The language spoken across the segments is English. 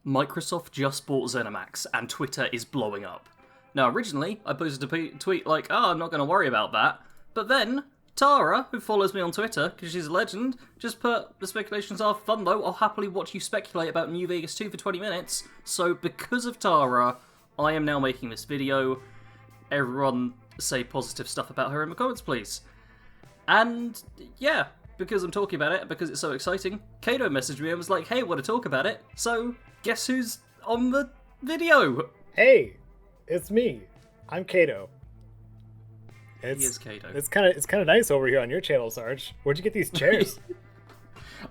Microsoft just bought ZeniMax, and Twitter is blowing up. Now, originally, I posted a tweet like, I'm not going to worry about that. But then, Tara, who follows me on Twitter, because she's a legend, just put, the speculations are fun though, I'll happily watch you speculate about New Vegas 2 for 20 minutes. So, because of Tara, I am now making this video. Everyone say positive stuff about her in the comments, please. And, yeah, because I'm talking about it, because it's so exciting, Kato messaged me and was like, hey, want to talk about it? So, guess who's on the video? Hey, it's me. I'm Kato. He is Kato. It's kind of nice over here on your channel, Sarge. Where'd you get these chairs?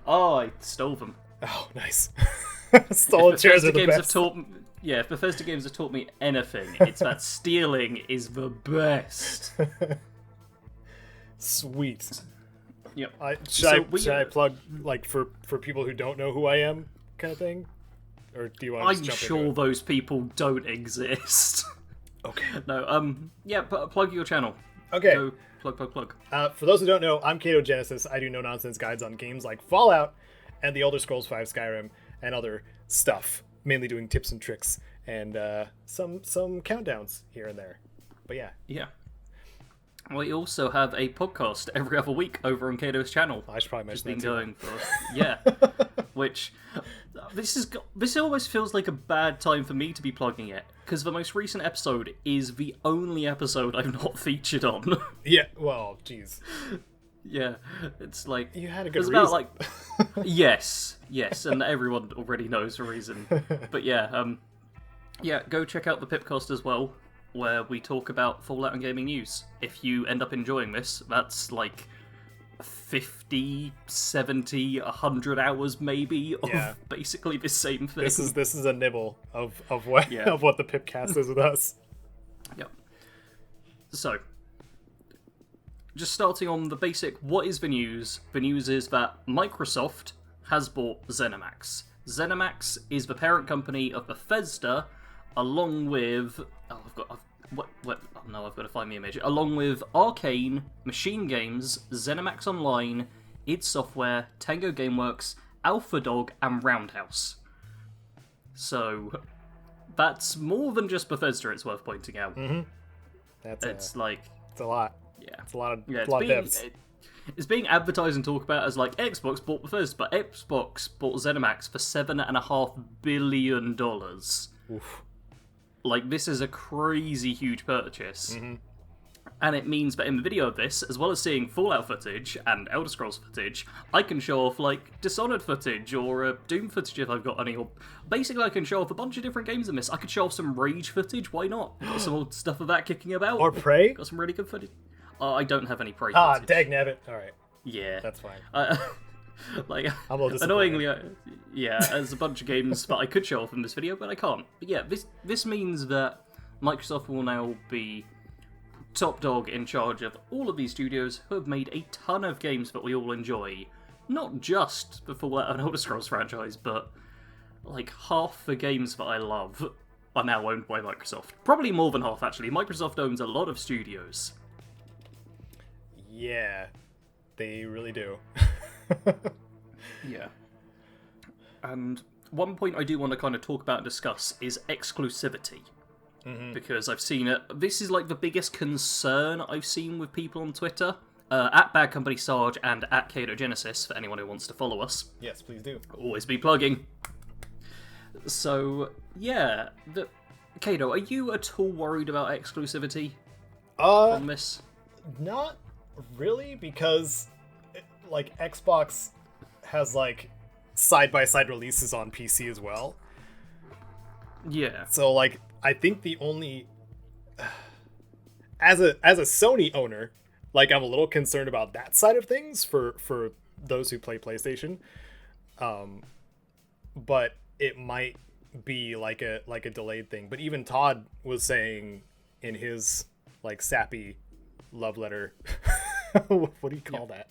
Oh, I stole them. Oh, nice. Stolen chairs are the best. If Bethesda games have taught me anything, it's that stealing is the best. Sweet. Yep. Should I plug, like, for people who don't know who I am, kind of thing? Or do you want to just jump into it? I'm sure those people don't exist. Okay. No, yeah, plug your channel. Okay. Go plug. For those who don't know, I'm Kato Genesis. I do no-nonsense guides on games like Fallout and The Elder Scrolls V Skyrim and other stuff. Mainly doing tips and tricks and some countdowns here and there. But yeah. Yeah. We also have a podcast every other week over on Kato's channel. I should probably mention that too. Going for yeah, which this almost feels like a bad time for me to be plugging it because the most recent episode is the only episode I've not featured on. Yeah. Well, jeez. Yeah, it's like you had a good reason. About like yes, and everyone already knows the reason. But yeah, go check out the Pipcast as well, where we talk about Fallout and gaming news. If you end up enjoying this, that's like 50, 70, 100 hours maybe of basically the same thing. This is a nibble of what of what the Pipcast is with us. Yep. So, just starting on the basic, what is the news? The news is that Microsoft has bought ZeniMax. ZeniMax is the parent company of Bethesda, along with... I've got to find the image. Along with Arcane, Machine Games, ZeniMax Online, id Software, Tango Gameworks, AlphaDog, and Roundhouse. So, that's more than just Bethesda, it's worth pointing out. Mm-hmm. It's a lot. Yeah. It's a lot of devs. It's being advertised and talked about as like Xbox bought Bethesda, but Xbox bought ZeniMax for $7.5 billion. Oof. Like, this is a crazy huge purchase. Mm-hmm. And it means that in the video of this, as well as seeing Fallout footage and Elder Scrolls footage, I can show off, like, Dishonored footage or Doom footage if I've got any. Or basically, I can show off a bunch of different games in this. I could show off some Rage footage, why not? Got some old stuff of that kicking about. Or Prey? Got some really good footage. I don't have any Prey Ah, footage. dagnabbit. Alright. Yeah. That's fine. Like, I'm a little annoyingly, there's a bunch of games that I could show off in this video, but I can't. But yeah, this means that Microsoft will now be top dog in charge of all of these studios who have made a ton of games that we all enjoy. Not just the Fallout and Elder Scrolls franchise, but like half the games that I love are now owned by Microsoft. Probably more than half, actually. Microsoft owns a lot of studios. Yeah, they really do. Yeah. And one point I do want to kind of talk about and discuss is exclusivity. Mm-hmm. Because I've seen it. This is like the biggest concern I've seen with people on Twitter. At Bad Company Sarge and at Kato Genesis, for anyone who wants to follow us. Yes, please do. Always be plugging. So, yeah. Kato, are you at all worried about exclusivity on this? Not really, because like Xbox has like side-by-side releases on PC as well. Yeah. So like I think the only as a Sony owner, like I'm a little concerned about that side of things for those who play PlayStation. But it might be like a delayed thing. But even Todd was saying in his like sappy love letter what do you call that?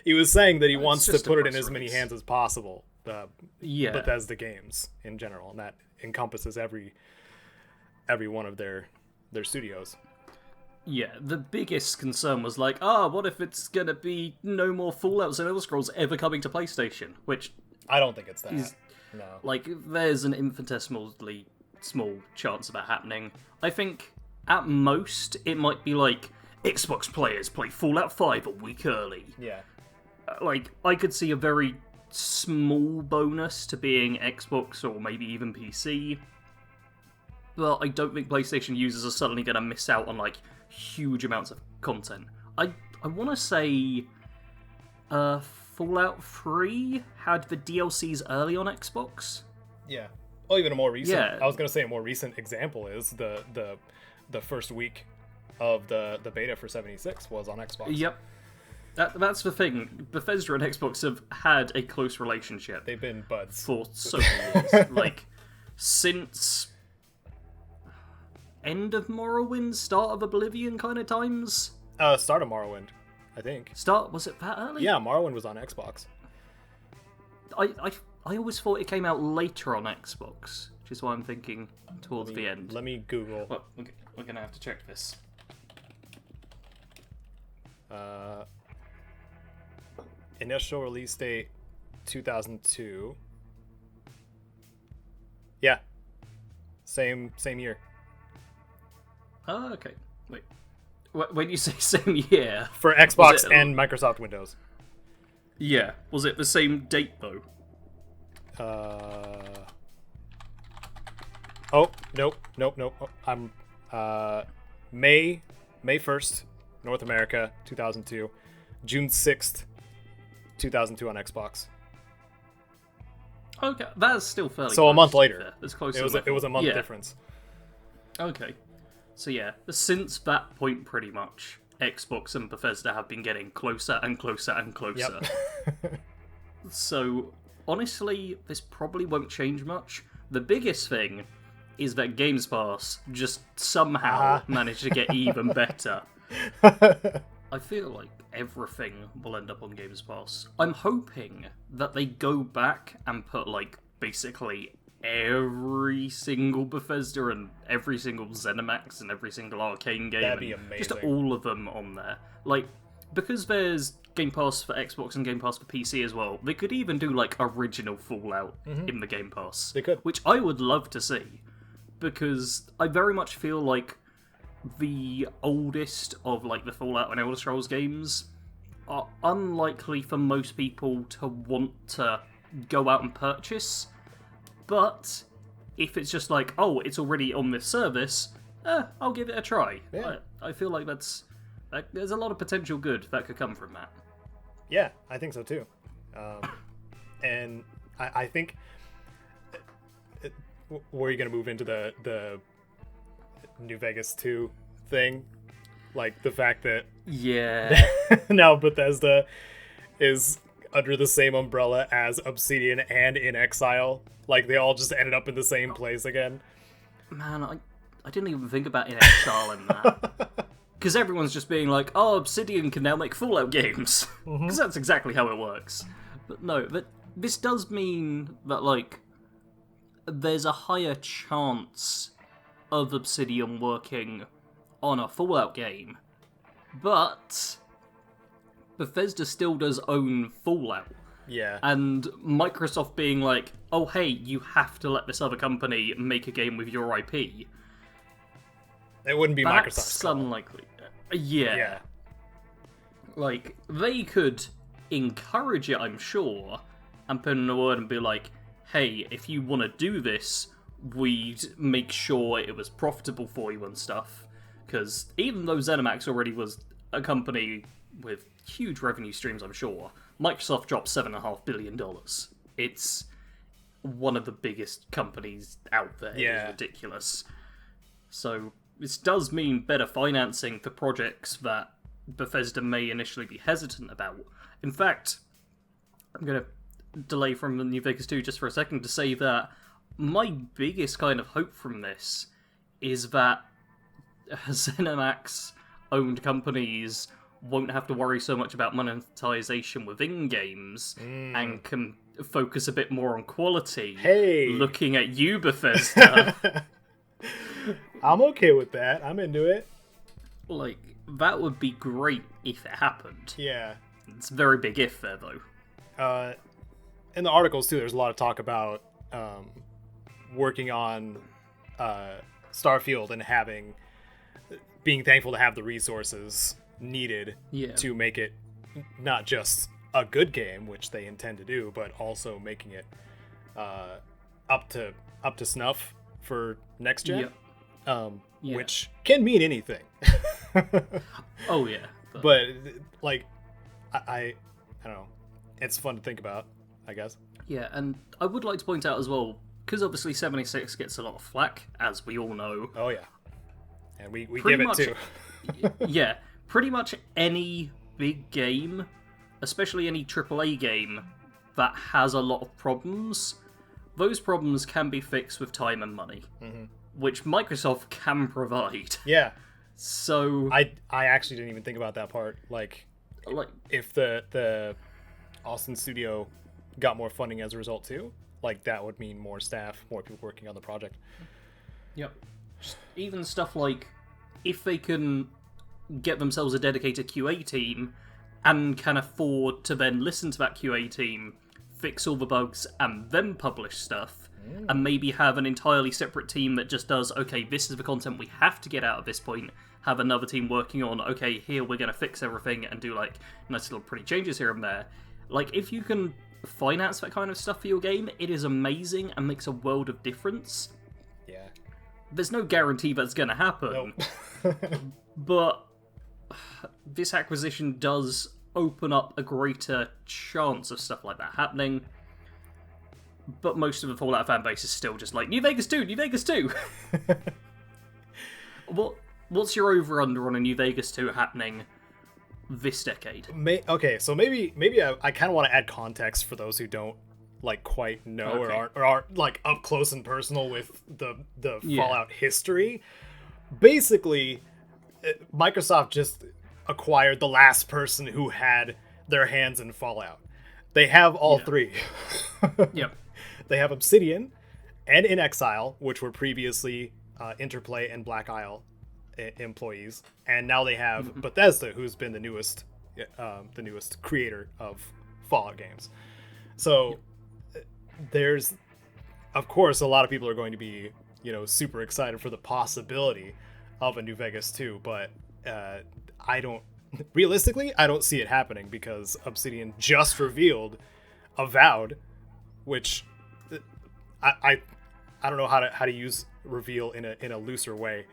He was saying that he wants to put it in as many hands as possible. Bethesda games in general, and that encompasses every one of their studios. Yeah, the biggest concern was like, what if it's gonna be no more Fallouts and Elder Scrolls ever coming to PlayStation? Which I don't think it's that. No. Like, there's an infinitesimally small chance of that happening. I think, at most, it might be like, Xbox players play Fallout 5 a week early. Yeah. Like, I could see a very small bonus to being Xbox or maybe even PC. But I don't think PlayStation users are suddenly going to miss out on, like, huge amounts of content. I want to say Fallout 3 had the DLCs early on Xbox. Yeah. Oh, even a more recent. Yeah. I was gonna say a more recent example is the first week of the beta for 76 was on Xbox. Yep. That's the thing. Bethesda and Xbox have had a close relationship. They've been buds for so many years. Like, since end of Morrowind, start of Oblivion kind of times. Start of Morrowind, I think. Was it that early? Yeah, Morrowind was on Xbox. I always thought it came out later on Xbox, which is why I'm thinking towards the end. Let me Google. Well, we're gonna have to check this. Initial release date 2002. Yeah. Same year. Oh, okay. Wait. When you say same year... For Xbox and Microsoft Windows. Yeah. Was it the same date, though? Oh, nope. Oh, I'm... May 1st, North America, 2002. June 6th, 2002 on Xbox. Okay, that's still fairly So close, a month later. It's close. It was a month difference. Okay. So yeah, since that point pretty much, Xbox and Bethesda have been getting closer and closer and closer. Yep. So honestly, this probably won't change much. The biggest thing is that Games Pass just somehow managed to get even better. I feel like everything will end up on Games Pass. I'm hoping that they go back and put, like, basically every single Bethesda and every single ZeniMax and every single Arcane game. That'd be and amazing. just all of them on there. Like, because there's Game Pass for Xbox and Game Pass for PC as well, they could even do, like, original Fallout in the Game Pass. They could. Which I would love to see. Because I very much feel like the oldest of, like, the Fallout and Elder Scrolls games are unlikely for most people to want to go out and purchase. But if it's just like, oh, it's already on this service, I'll give it a try. Yeah. I feel like there's a lot of potential good that could come from that. Yeah, I think so too. And I think... Were you going to move into the New Vegas 2 thing? Like, the fact that... Yeah. now Bethesda is under the same umbrella as Obsidian and In Exile. Like, they all just ended up in the same place again. Man, I didn't even think about In Exile in that. Because everyone's just being like, oh, Obsidian can now make Fallout games. Because that's exactly how it works. But no, this does mean that, like, there's a higher chance of Obsidian working on a Fallout game. But Bethesda still does own Fallout. Yeah. And Microsoft being like, oh, hey, you have to let this other company make a game with your IP. It wouldn't be That's Microsoft's call. unlikely. Yeah. Like, they could encourage it, I'm sure, and put in a word and be like, hey, if you want to do this, we'd make sure it was profitable for you and stuff. Because even though ZeniMax already was a company with huge revenue streams, I'm sure, Microsoft dropped $7.5 billion. It's one of the biggest companies out there. Yeah. It's ridiculous. So this does mean better financing for projects that Bethesda may initially be hesitant about. In fact, I'm going to delay from the New Vegas 2 just for a second to say that my biggest kind of hope from this is that ZeniMax owned companies won't have to worry so much about monetization within games and can focus a bit more on quality. Hey! Looking at you, Bethesda. I'm okay with that. I'm into it. Like, that would be great if it happened. Yeah. It's a very big if there, though. In the articles, too, there's a lot of talk about working on Starfield and being thankful to have the resources needed to make it not just a good game, which they intend to do, but also making it up to snuff for next gen. Which can mean anything. Oh yeah. But like I don't know. It's fun to think about, I guess. Yeah, and I would like to point out as well, because obviously 76 gets a lot of flack, as we all know. Oh yeah. And we give it too. Yeah, pretty much any big game, especially any AAA game that has a lot of problems, those problems can be fixed with time and money, which Microsoft can provide. Yeah. So I actually didn't even think about that part. Like if the Austin studio got more funding as a result too, like that would mean more staff, more people working on the project. Yep. Even stuff like if they can get themselves a dedicated QA team and can afford to then listen to that QA team, fix all the bugs, and then publish stuff, and maybe have an entirely separate team that just does, okay, this is the content we have to get out at this point, have another team working on, okay, here we're going to fix everything and do like nice little pretty changes here and there. Like, if you can finance that kind of stuff for your game, it is amazing and makes a world of difference. Yeah. There's no guarantee that's going to happen. Nope. But this acquisition does open up a greater chance of stuff like that happening. But most of the Fallout fan base is still just like, New Vegas 2, New Vegas 2! What's your over-under on a New Vegas 2 happening this decade? Okay, so maybe I kind of want to add context for those who don't like quite know or aren't like up close and personal with the Fallout history. Basically, Microsoft just acquired the last person who had their hands in Fallout. They have all three. Yep. They have Obsidian and In Exile, which were previously Interplay and Black Isle employees, and now they have Bethesda, who's been the newest creator of Fallout games. So there's, of course, a lot of people are going to be, super excited for the possibility of a New Vegas 2, but realistically, I don't see it happening because Obsidian just revealed Avowed, which I don't know how to use reveal in a looser way.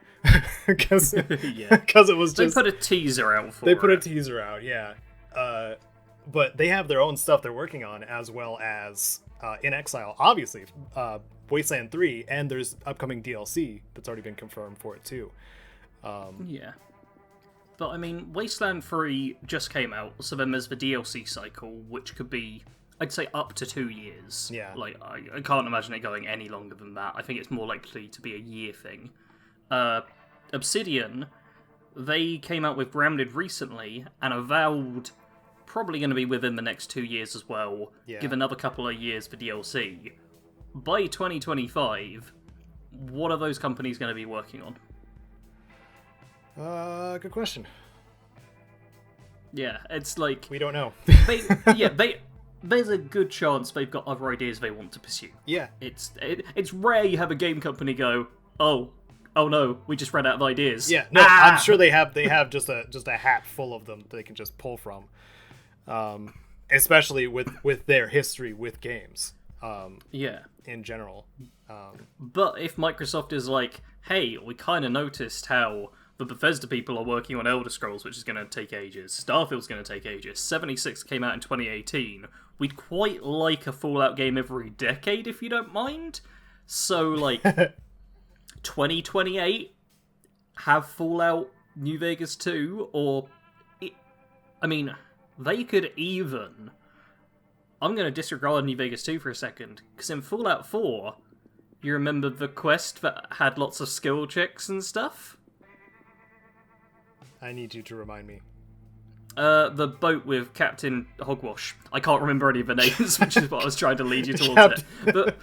Because it was just they put a teaser out for a teaser out, yeah. But they have their own stuff they're working on, as well as In Exile, obviously, Wasteland 3, and there's upcoming DLC that's already been confirmed for it too. Yeah, but I mean, Wasteland 3 just came out, so then there's the DLC cycle, which could be, I'd say, up to 2 years. Yeah, like I can't imagine it going any longer than that. I think it's more likely to be a year thing. Obsidian, they came out with Grounded recently, and Avowed probably going to be within the next 2 years as well. Yeah. Give another couple of years for DLC. By 2025, what are those companies going to be working on? Good question. Yeah, it's like we don't know. There's a good chance they've got other ideas they want to pursue. Yeah, it's rare you have a game company go, oh no, we just ran out of ideas. Yeah, no, I'm sure they have just a hat full of them they can just pull from, especially with their history with games. In general. But if Microsoft is like, hey, we kind of noticed how the Bethesda people are working on Elder Scrolls, which is going to take ages. Starfield's going to take ages. 76 came out in 2018. We'd quite like a Fallout game every decade, if you don't mind. So, like, 2028, have Fallout New Vegas 2, or... they could even... I'm going to disregard New Vegas 2 for a second, because in Fallout 4, you remember the quest that had lots of skill checks and stuff? I need you to remind me. The boat with Captain Hogwash. I can't remember any of the names, which is what I was trying to lead you towards it. But,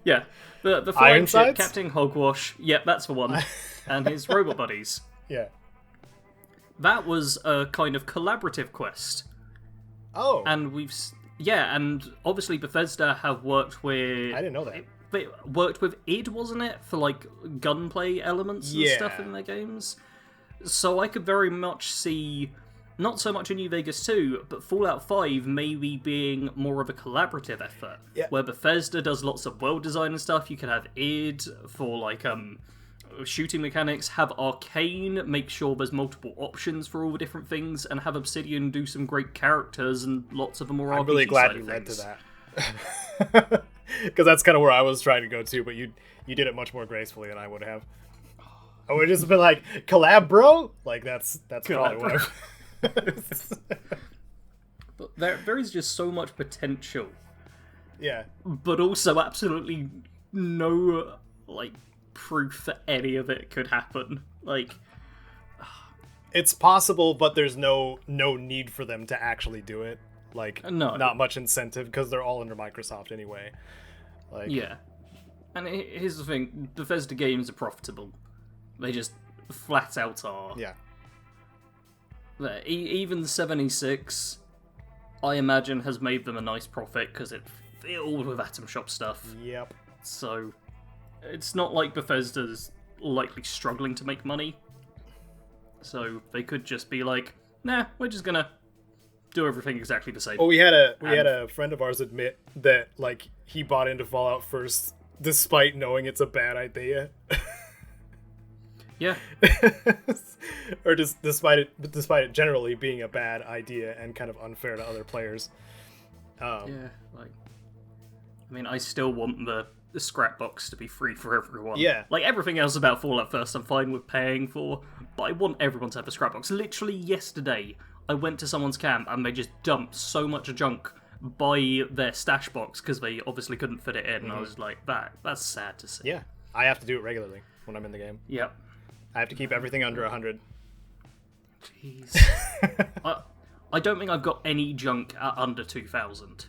yeah, the flagship, Captain Hogwash, yep, that's the one, and his robot buddies. Yeah. That was a kind of collaborative quest. Oh. And Yeah, and obviously Bethesda have worked with... I didn't know that. They worked with id, wasn't it? For, like, gunplay elements and stuff in their games. So I could very much see, not so much in New Vegas 2, but Fallout 5 maybe being more of a collaborative effort. Yeah. Where Bethesda does lots of world design and stuff. You could have id for, like, shooting mechanics, have Arcane make sure there's multiple options for all the different things, and have Obsidian do some great characters and lots of the more RPG I'm really glad you led to that. Because that's kind of where I was trying to go to, but you did it much more gracefully than I would have. I would have just been like, collab, bro? Like, that's probably what But there is just so much potential. Yeah. But also absolutely no, like, proof that any of it could happen. Like, it's possible, but there's no need for them to actually do it. Like, no. Not much incentive, because they're all under Microsoft anyway. Like, yeah. And here's the thing, Bethesda games are profitable. They just flat out are. Yeah. Even 76, I imagine, has made them a nice profit, because it's filled with Atom Shop stuff. Yep. So, it's not like Bethesda's likely struggling to make money. So, they could just be like, nah, we're just gonna do everything exactly the same. Well, we had a friend of ours admit that, like, he bought into Fallout first despite knowing it's a bad idea. Yeah. Or just despite it generally being a bad idea and kind of unfair to other players. Yeah, like, I mean, I still want the scrap box to be free for everyone. Yeah. Like, everything else about Fallout First I'm fine with paying for, but I want everyone to have a scrap box. Literally yesterday, I went to someone's camp and they just dumped so much junk by their stash box because they obviously couldn't fit it in. And I was like, that's sad to see. Yeah. I have to do it regularly when I'm in the game. Yep. I have to keep everything under 100. Jeez. I don't think I've got any junk at under 2,000.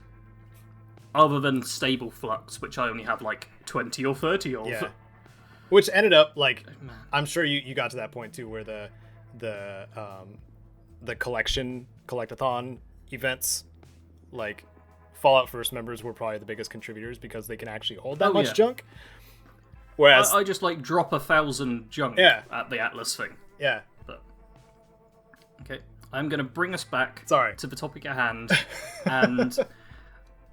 Other than Stable Flux, which I only have like 20 or 30 of. Yeah. Which ended up, like, I'm sure you got to that point too where the collectathon events, like, Fallout First members were probably the biggest contributors because they can actually hold that much junk. Whereas I just like drop 1,000 junk at the Atlas thing. Yeah. But okay, I'm gonna bring us back to the topic at hand, and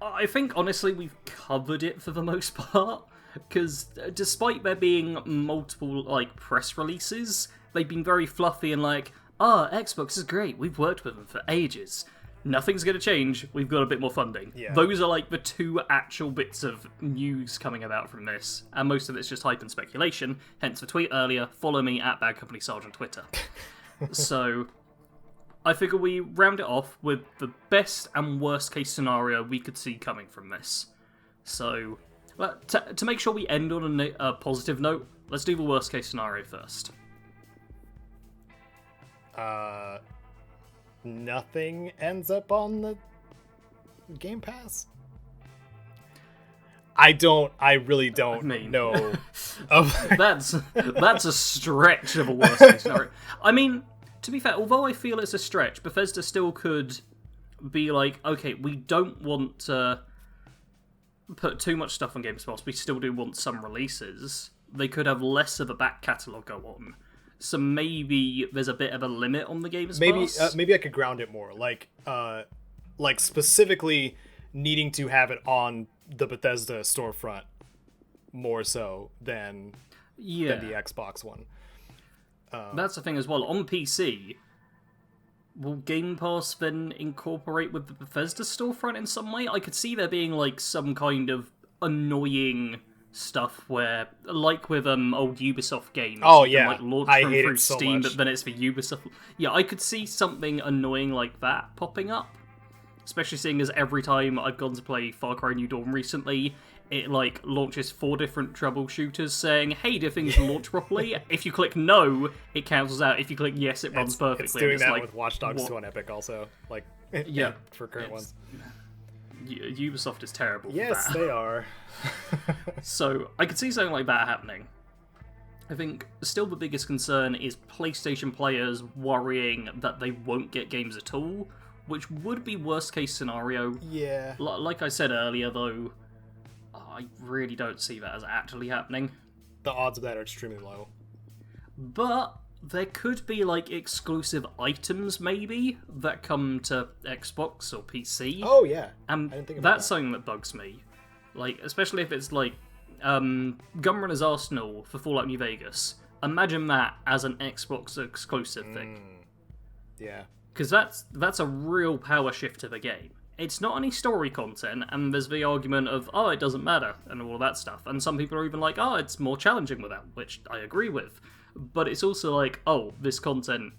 I think honestly we've covered it for the most part. Because despite there being multiple like press releases, they've been very fluffy and like, Xbox is great. We've worked with them for ages. Nothing's going to change. We've got a bit more funding. Yeah. Those are like the two actual bits of news coming about from this, and most of it's just hype and speculation. Hence the tweet earlier. Follow me at Bad Company Sarge on Twitter. So, I figure we round it off with the best and worst case scenario we could see coming from this. So, to make sure we end on a positive note, let's do the worst case scenario first. Nothing ends up on the Game Pass? I really don't know. That's a stretch of a worst case scenario. I mean, to be fair, although I feel it's a stretch, Bethesda still could be like, okay, we don't want to put too much stuff on Game Pass, we still do want some releases. They could have less of a back catalogue go on. So maybe there's a bit of a limit on the Games Pass. Maybe I could ground it more, like specifically needing to have it on the Bethesda storefront more so than the Xbox one. That's the thing as well. On PC, will Game Pass then incorporate with the Bethesda storefront in some way? I could see there being like some kind of annoying stuff where, like with old Ubisoft games, you can, like, launch them through Steam, but then it's for Ubisoft. Yeah, I could see something annoying like that popping up, especially seeing as every time I've gone to play Far Cry New Dawn recently, it like launches 4 different troubleshooters saying, "Hey, do things launch properly?" If you click no, it cancels out. If you click yes, it runs perfectly. It's doing that like, with Watch Dogs 2 on Epic also, like for current ones. Ubisoft is terrible. Yes, for that. They are. So I could see something like that happening. I think still the biggest concern is PlayStation players worrying that they won't get games at all, which would be worst case scenario. Yeah. Like I said earlier, though, I really don't see that as actually happening. The odds of that are extremely low. But there could be, like, exclusive items, maybe, that come to Xbox or PC. Oh, yeah. And I didn't think about that's that. something that bugs me. Like, especially if it's, like, Gunrunner's Arsenal for Fallout New Vegas. Imagine that as an Xbox exclusive thing. Yeah. Because that's a real power shift of a game. It's not any story content, and there's the argument of, oh, it doesn't matter, and all that stuff. And some people are even like, oh, it's more challenging without, which I agree with. But it's also like, oh, this content,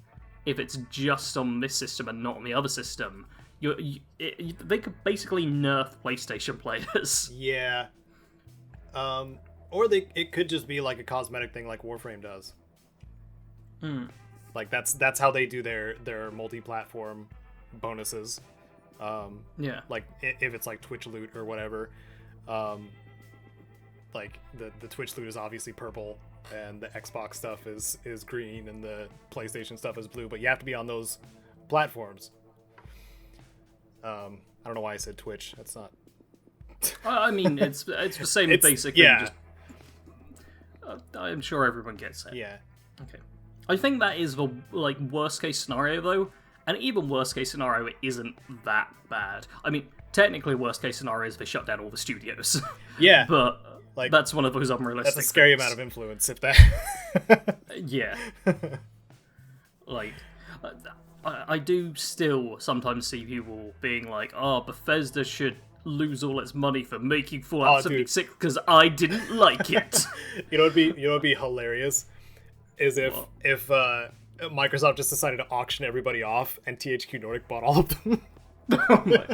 if it's just on this system and not on the other system, they could basically nerf PlayStation players. Yeah. Or it could just be like a cosmetic thing like Warframe does. Like that's how they do their multi-platform bonuses. Yeah. Like if it's like Twitch loot or whatever, like the Twitch loot is obviously purple and the Xbox stuff is green and the PlayStation stuff is blue, but you have to be on those platforms. I don't know why I said Twitch. That's not. I mean, it's the same basic thing. Yeah. I'm sure everyone gets it. Yeah. Okay. I think that is the worst case scenario though, and even worst case scenario it isn't that bad. I mean, technically worst case scenario is they shut down all the studios. Yeah. But like that's one of those unrealistic. That's a scary things. amount of influence if that. Yeah. Like, I do still sometimes see people being like, "Oh, Bethesda should lose all its money for making Fallout 76 because I didn't like it." You know what'd be hilarious is if Microsoft just decided to auction everybody off and THQ Nordic bought all of them. Oh my.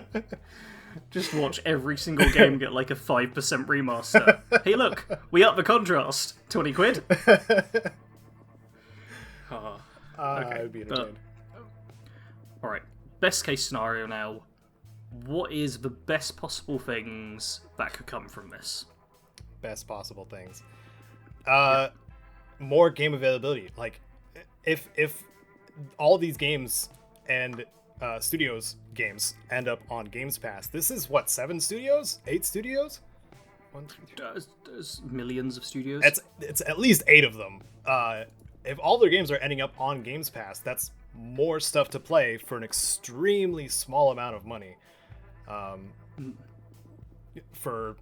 Just watch every single game get like a 5% remaster. Hey look, we up the contrast. 20 quid? Okay, I'd be entertained. Alright, best case scenario now. What is the best possible things that could come from this? Best possible things. More game availability. Like, if all these games and studios games end up on Games Pass, this is what, 7 studios? 8 studios? 1, 2, 3. There's millions of studios. It's at least 8 of them. If all their games are ending up on Games Pass, that's more stuff to play for an extremely small amount of money. For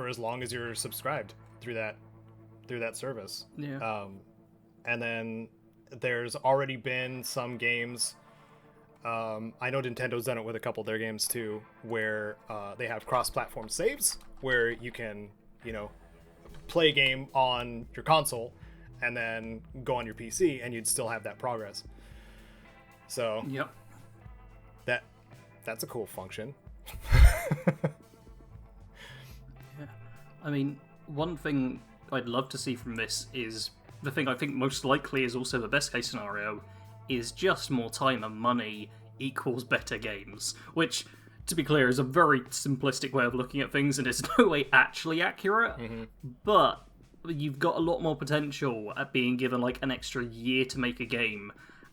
as long as you're subscribed through that service. Yeah. And then there's already been some games. I know Nintendo's done it with a couple of their games too, where they have cross-platform saves, where you can, play a game on your console and then go on your PC, and you'd still have that progress. So, yep. That's a cool function. Yeah. I mean, one thing I'd love to see from this is the thing I think most likely is also the best case scenario is just more time and money equals better games, which, to be clear, is a very simplistic way of looking at things and is no way actually accurate, but you've got a lot more potential at being given like an extra year to make a game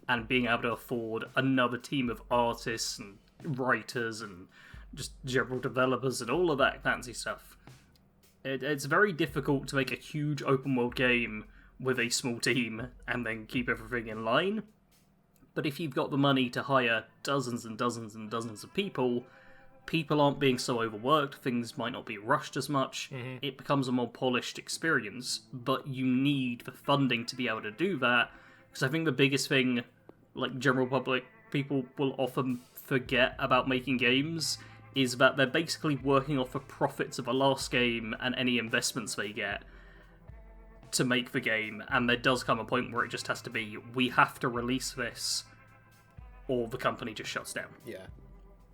and being able to afford another team of artists and writers and just general developers and all of that fancy stuff. It's very difficult to make a huge open world game with a small team and then keep everything in line. But if you've got the money to hire dozens and dozens and dozens of people aren't being so overworked, things might not be rushed as much, it becomes a more polished experience, but you need the funding to be able to do that, because I think the biggest thing, like general public people will often forget about making games, is that they're basically working off the profits of the last game and any investments they get to make the game, and there does come a point where it just has to be, we have to release this, or the company just shuts down. Yeah.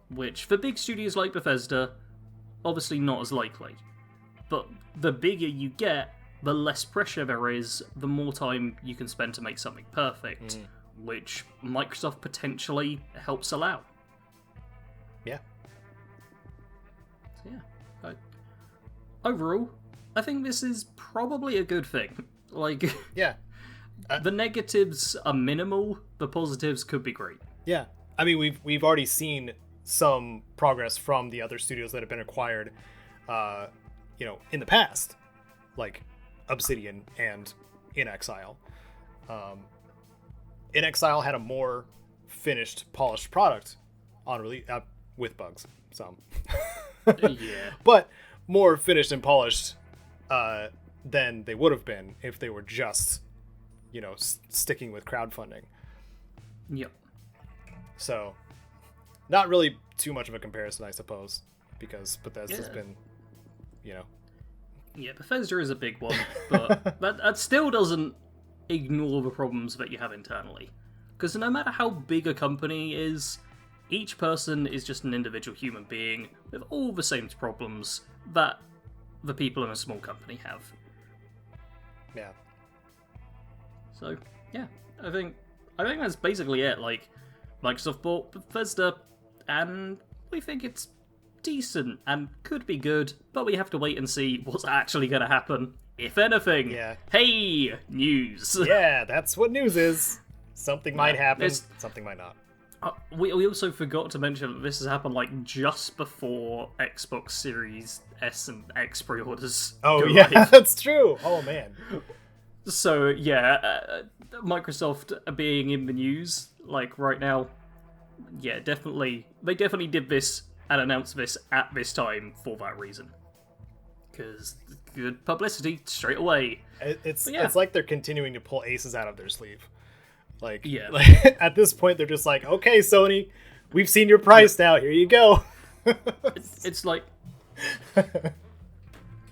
Which, for big studios like Bethesda, obviously not as likely. But the bigger you get, the less pressure there is, the more time you can spend to make something perfect, which Microsoft potentially helps allow. Yeah. So yeah. Overall, I think this is probably a good thing. Like, Yeah. the negatives are minimal, the positives could be great. Yeah. I mean, we've already seen some progress from the other studios that have been acquired, in the past, like Obsidian and In Exile. In Exile had a more finished, polished product on release, with bugs, some. Yeah. But more finished and polished than they would have been if they were just, sticking with crowdfunding. Yep. So, not really too much of a comparison, I suppose, because Bethesda's been, Yeah, Bethesda is a big one, but that still doesn't ignore the problems that you have internally. Because no matter how big a company is, each person is just an individual human being with all the same problems that the people in a small company have. Yeah. So, yeah, I think that's basically it. Like, Microsoft bought Bethesda, and we think it's decent and could be good, but we have to wait and see what's actually going to happen, if anything. Yeah. Hey, news. Yeah, that's what news is. Something might happen, something might not. We also forgot to mention that this has happened like just before Xbox Series S and X pre-orders. Oh go yeah, live. that's true. Oh man. So yeah, Microsoft being in the news like right now. Yeah, they definitely did this and announced this at this time for that reason. Because good publicity straight away. It's like they're continuing to pull aces out of their sleeve. Like at this point, they're just like, okay, Sony, we've seen your price now. Here you go. It's like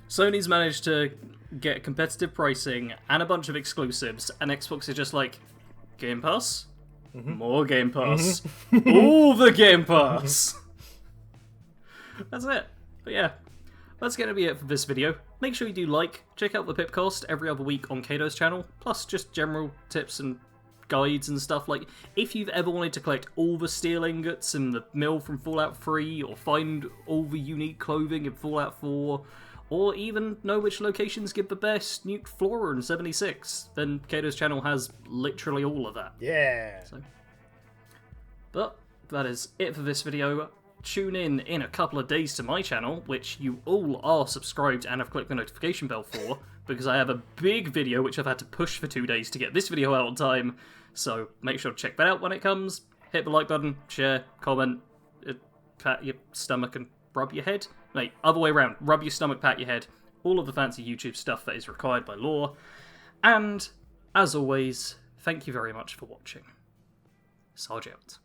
Sony's managed to get competitive pricing and a bunch of exclusives, and Xbox is just like, Game Pass? Mm-hmm. More Game Pass. Mm-hmm. All the Game Pass. That's it. But yeah, that's going to be it for this video. Make sure you do check out the Pipcast every other week on Kato's channel, plus just general tips and guides and stuff. Like, if you've ever wanted to collect all the steel ingots in the mill from Fallout 3, or find all the unique clothing in Fallout 4, or even know which locations give the best nuked flora in 76, then Kato's channel has literally all of that. Yeah. But that is it for this video. Tune in a couple of days to my channel, which you all are subscribed and have clicked the notification bell for, because I have a big video which I've had to push for 2 days to get this video out on time, so make sure to check that out when it comes. Hit the like button, share, comment, pat your stomach and rub your head. Wait, other way around. Rub your stomach, pat your head. All of the fancy YouTube stuff that is required by law. And, as always, thank you very much for watching. Sarge out.